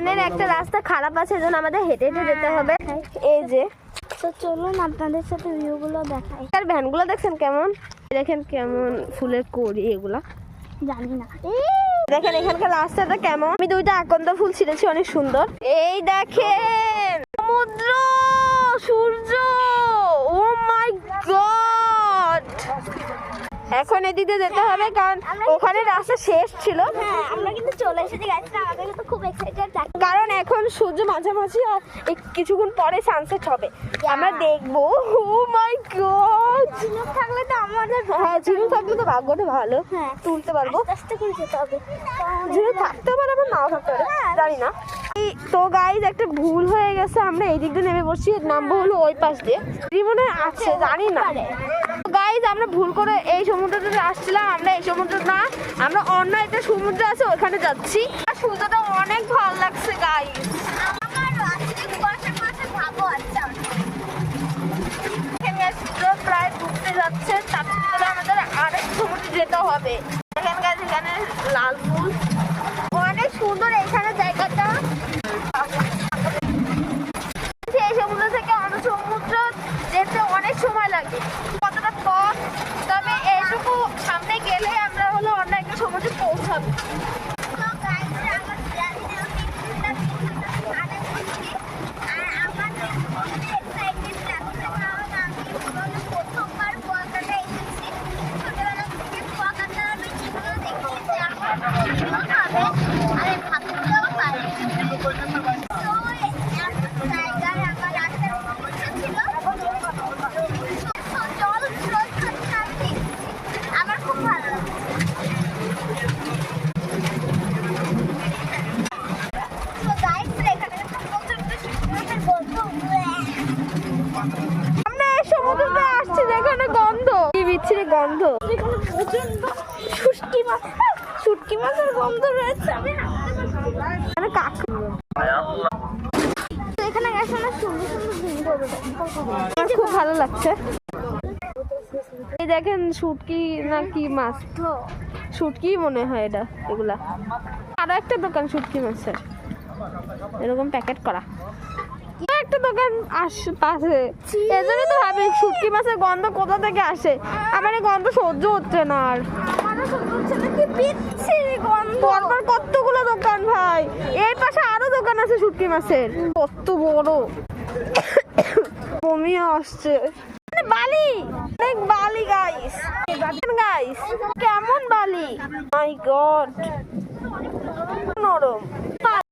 এখানের একটা রাস্তা খারাপ আছে, এজন্য আমাদের হেঁটে হেঁটে যেতে হবে। এই যে তো চলুন আপনাদের সাথে ভিউগুলো দেখাই। আর ভ্যানগুলো দেখছেন কেমন, দেখেন কেমন ফুলের কড়ি, এগুলা জানি না। দেখেন এখানকার রাস্তাটা কেমন। আমি দুইটা আকন্দ ফুল ছিঁড়েছি, অনেক সুন্দর। এই দেখেন সমুদ্র, সূর্য, ও মাই গড। এখন এদিকে যেতে হবে কারণ ওখানে রাস্তা শেষ ছিল। হ্যাঁ আমরা কিন্তু চলে এসেছি গাইস, আমাদের তো খুব এক্সাইটেড কারণ এখন সূর্য মাঝামাঝি আর কিছুক্ষণ পরে সানসেট হবে, আমরা দেখবো। ও মাই গড, ঝিনুক থাকলে তো আমাদের, হ্যাঁ ঝিনুক থাকলে তো ভাগ্যটা ভালো, হ্যাঁ তুলতে পারবো। আস্তে করে যেতে হবে, ঝিনুক থাকতে পারে আবার নাও থাকতে পারে, জানি না। তো গাইজ একটা ভুল হয়ে গেছে, আমরা এই দিক দিয়ে নেমে পড়ছি, নামবো হলো ওই পাশ দিয়ে, মনে আছে জানি না। গাইজ আমরা ভুল করে এই সমুদ্রটাতে আসছিলাম, আমরা এই সমুদ্র না, আমরা অন্য একটা সমুদ্র আছে ওখানে যাচ্ছি। আর সূর্যটা অনেক ভালো লাগছে গাইজ। প্রায় ঘুরতে যাচ্ছে, তারপরে আমাদের আরেক সমুদ্রে যেতে হবে। দেখেন গাইজ এখানে লাল ফুল অনেক সুন্দর, এখানে জায়গাটা। এই সমুদ্র থেকে অন্য সমুদ্র যেতে অনেক সময় লাগে, কতটা পথ, তবে এইটুকু সামনে গেলে আমরা হলো অন্য একটা সমুদ্রে পৌঁছাবো। বিচ্ছিরি গন্ধ, শুটকি মাছের গন্ধ রয়েছে। খুব ভালো লাগছে। এই দেখেন শুটকি না কি মাছ, শুটকি মনে হয় এটা, এগুলা আরো একটা দোকান শুটকি মাছের এরকম প্যাকেট করা একটা দোকান পাশে, এজন্য তো ভাবি শুটকি মাছের গন্ধ কোথা থেকে আসে। আমার এই গন্ধ সহ্য হচ্ছে না, আর পরপর কতগুলো দোকান ভাই, এর পাশে আরো দোকান আছে শুটকি মাছের, কত বড়, বমিও আসছে। বালি, অনেক বালি গাইস, গাইস কেমন বালি, মাই গড নরম।